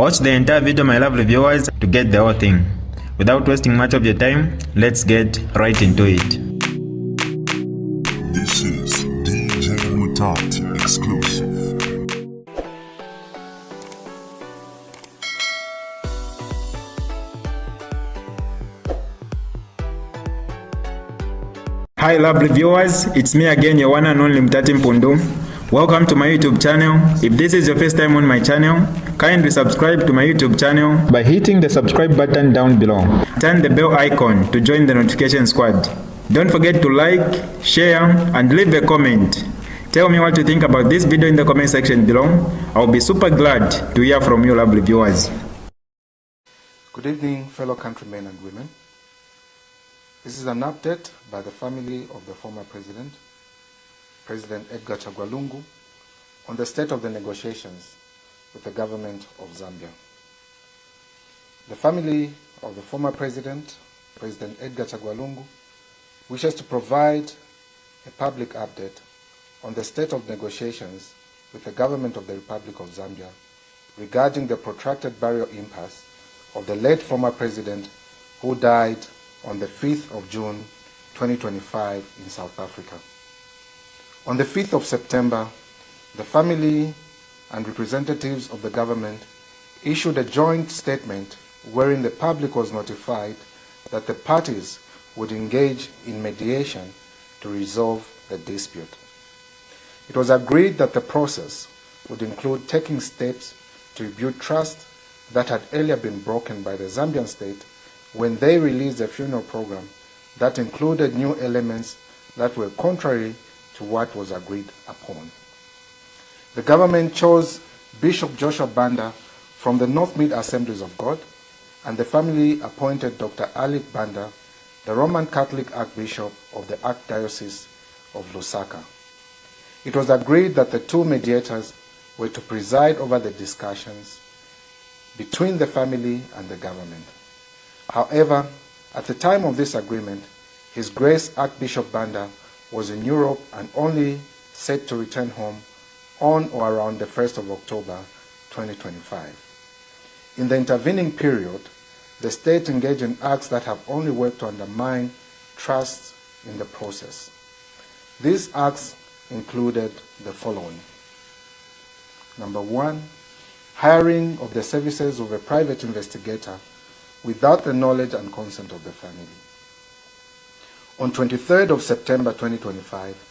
Watch the entire video, my lovely viewers, to get the whole thing. Without wasting much of your time, let's get right into it. This is DJ Mutati exclusive. Hi lovely viewers, it's me again, your one and only Mutati Mpundu. Welcome to my YouTube channel. If this is your first time on my channel, kindly subscribe to my YouTube channel by hitting the subscribe button down below. Turn the bell icon to join the notification squad. Don't forget to like, share, and leave a comment. Tell me what you think about this video in the comment section below. I'll be super glad to hear from you lovely viewers. Good evening, fellow countrymen and women. This is an update by the family of the former president, President Edgar Chagwa Lungu, on the state of the negotiations with the government of Zambia. The family of the former president, President Edgar Chagwa Lungu, wishes to provide a public update on the state of negotiations with the government of the Republic of Zambia regarding the protracted burial impasse of the late former president who died on the 5th of June 2025 in South Africa. On the 5th of September, the family and representatives of the government issued a joint statement wherein the public was notified that the parties would engage in mediation to resolve the dispute. It was agreed that the process would include taking steps to rebuild trust that had earlier been broken by the Zambian state when they released a funeral program that included new elements that were contrary to what was agreed upon. The government chose Bishop Joshua Banda from the North Mid Assemblies of God, and the family appointed Dr. Alik Banda, the Roman Catholic Archbishop of the Archdiocese of Lusaka. It was agreed that the two mediators were to preside over the discussions between the family and the government. However, at the time of this agreement, His Grace Archbishop Banda was in Europe and only set to return home on or around the 1st of October 2025. In the intervening period, the state engaged in acts that have only worked to undermine trust in the process. These acts included the following. Number one, hiring of the services of a private investigator without the knowledge and consent of the family. On 23rd of September 2025,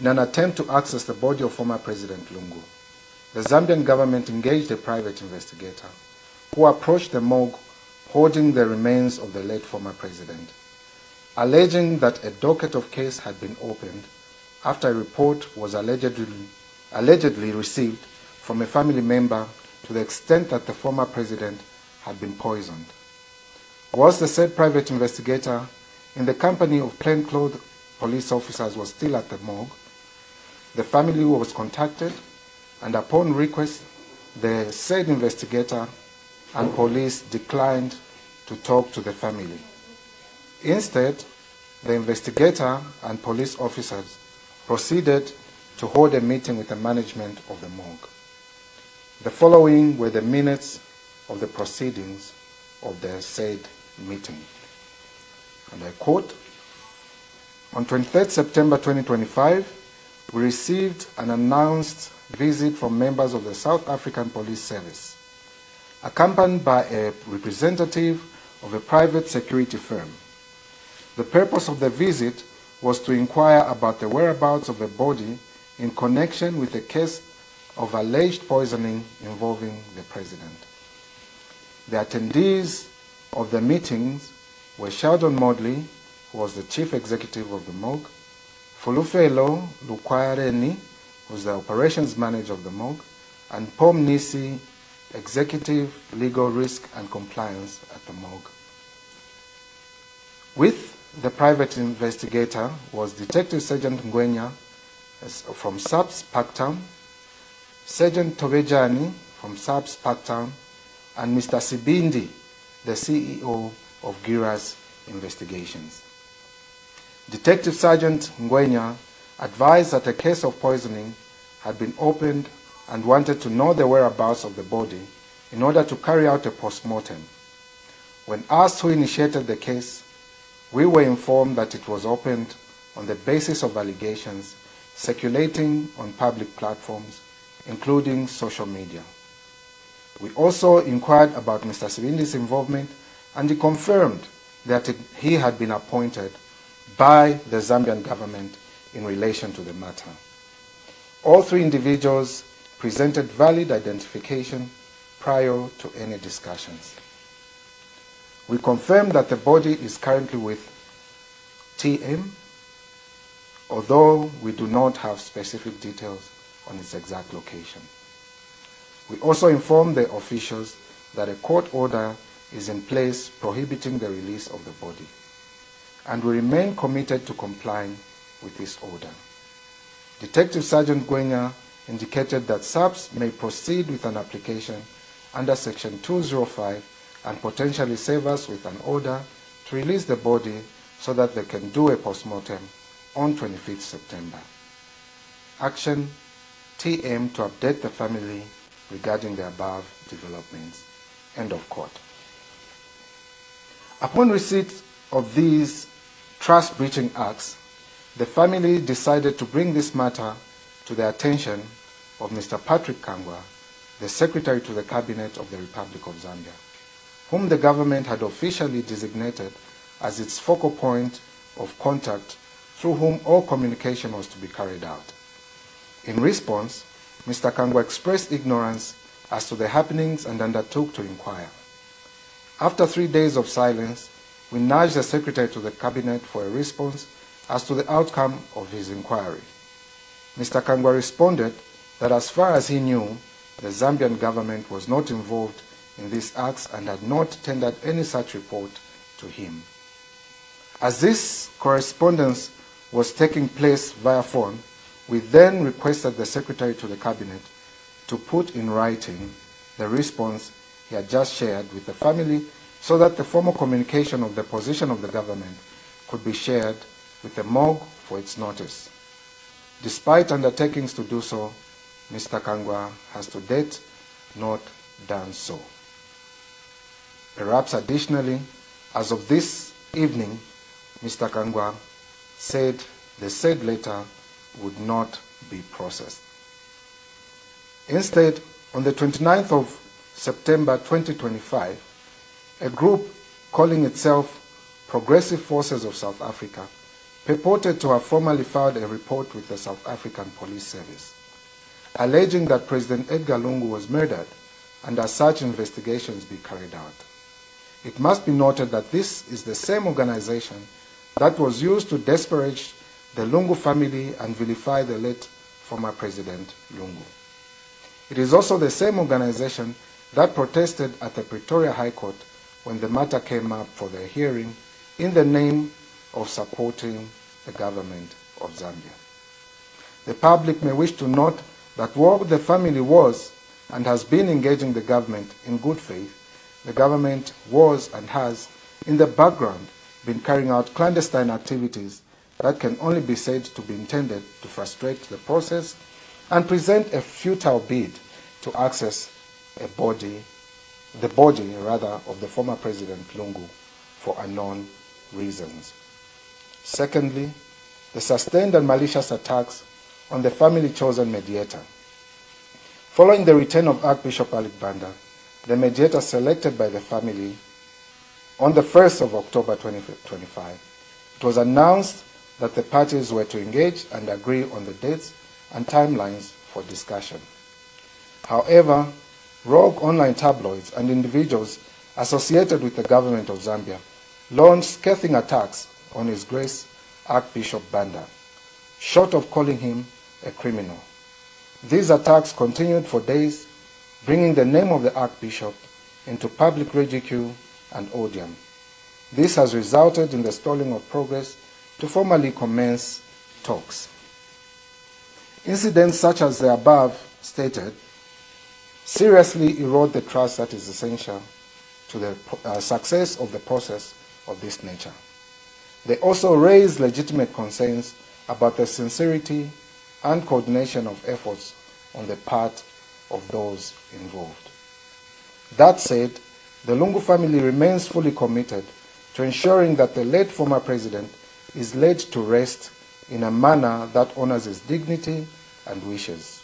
in an attempt to access the body of former President Lungu, the Zambian government engaged a private investigator who approached the morgue holding the remains of the late former president, alleging that a docket of case had been opened after a report was allegedly received from a family member to the extent that the former president had been poisoned. Whilst the said private investigator, in the company of plainclothes police officers, was still at the morgue, the family was contacted, and upon request, the said investigator and police declined to talk to the family. Instead, the investigator and police officers proceeded to hold a meeting with the management of the morgue. The following were the minutes of the proceedings of the said meeting. And I quote, "On 23rd September 2025, we received an announced visit from members of the South African Police Service, accompanied by a representative of a private security firm. The purpose of the visit was to inquire about the whereabouts of a body in connection with a case of alleged poisoning involving the president. The attendees of the meetings were Sheldon Modley, who was the chief executive of the morgue, Fulufelo Lukwareni, who was the operations manager of the morgue, and Pom Nisi, executive legal risk and compliance at the morgue. With the private investigator was Detective Sergeant Ngwenya from SAPS Parktown, Sergeant Tobejani from SAPS Parktown, and Mr. Sibindi, the CEO of Gira's Investigations. Detective Sergeant Ngwenya advised that a case of poisoning had been opened and wanted to know the whereabouts of the body in order to carry out a post-mortem. When asked who initiated the case, we were informed that it was opened on the basis of allegations circulating on public platforms, including social media. We also inquired about Mr. Sibindi's involvement, and he confirmed that he had been appointed by the Zambian government in relation to the matter. All three individuals presented valid identification prior to any discussions. We confirm that the body is currently with TM, although we do not have specific details on its exact location. We also inform the officials that a court order is in place prohibiting the release of the body, and we remain committed to complying with this order. Detective Sergeant Gwenya indicated that SAPS may proceed with an application under Section 205 and potentially save us with an order to release the body so that they can do a postmortem on 25th September. Action TM to update the family regarding the above developments. End of quote. Upon receipt of these trust-breaching acts, the family decided to bring this matter to the attention of Mr. Patrick Kangwa, the Secretary to the Cabinet of the Republic of Zambia, whom the government had officially designated as its focal point of contact through whom all communication was to be carried out. In response, Mr. Kangwa expressed ignorance as to the happenings and undertook to inquire. After 3 days of silence, we nudged the Secretary to the Cabinet for a response as to the outcome of his inquiry. Mr. Kangwa responded that as far as he knew, the Zambian government was not involved in these acts and had not tendered any such report to him. As this correspondence was taking place via phone, we then requested the Secretary to the Cabinet to put in writing the response he had just shared with the family so that the formal communication of the position of the government could be shared with the morgue for its notice. Despite undertakings to do so, Mr. Kangwa has to date not done so. Perhaps additionally, as of this evening, Mr. Kangwa said the said letter would not be processed. Instead, on the 29th of September 2025, a group calling itself Progressive Forces of South Africa purported to have formally filed a report with the South African Police Service, alleging that President Edgar Lungu was murdered and as such investigations be carried out. It must be noted that this is the same organization that was used to disparage the Lungu family and vilify the late former President Lungu. It is also the same organization that protested at the Pretoria High Court when the matter came up for their hearing in the name of supporting the government of Zambia. The public may wish to note that while the family was and has been engaging the government in good faith, the government was and has, in the background, been carrying out clandestine activities that can only be said to be intended to frustrate the process and present a futile bid to access the body of the former President Lungu for unknown reasons. Secondly, the sustained and malicious attacks on the family-chosen mediator. Following the return of Archbishop Alec Banda, the mediator selected by the family on the 1st of October 2025, it was announced that the parties were to engage and agree on the dates and timelines for discussion. However, rogue online tabloids and individuals associated with the government of Zambia launched scathing attacks on His Grace Archbishop Banda, short of calling him a criminal. These attacks continued for days, bringing the name of the Archbishop into public ridicule and odium. This has resulted in the stalling of progress to formally commence talks. Incidents such as the above stated seriously erode the trust that is essential to the success of the process of this nature. They also raise legitimate concerns about the sincerity and coordination of efforts on the part of those involved. That said, the Lungu family remains fully committed to ensuring that the late former president is laid to rest in a manner that honors his dignity and wishes.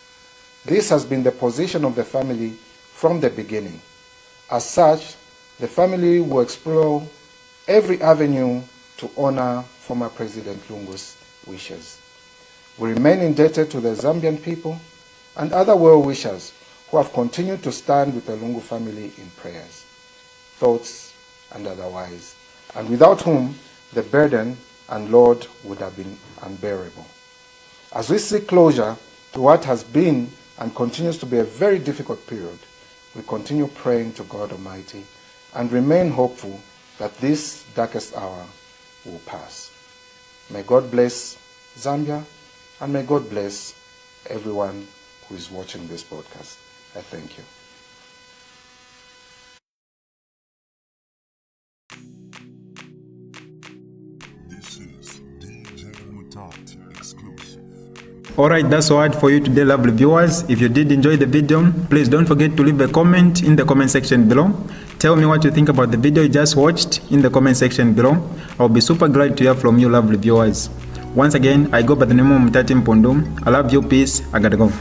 This has been the position of the family from the beginning. As such, the family will explore every avenue to honor former President Lungu's wishes. We remain indebted to the Zambian people and other well-wishers who have continued to stand with the Lungu family in prayers, thoughts, and otherwise, and without whom the burden and load would have been unbearable. As we seek closure to what has been and continues to be a very difficult period, we continue praying to God Almighty and remain hopeful that this darkest hour will pass. May God bless Zambia, and may God bless everyone who is watching this broadcast. I thank you. This is DJ Mutati exclusive. Alright, that's all for you today, lovely viewers. If you did enjoy the video, please don't forget to leave a comment in the comment section below. Tell me what you think about the video you just watched in the comment section below. I'll be super glad to hear from you, lovely viewers. Once again, I go by the name of Mutati Mpundu. I love you, peace, I gotta go.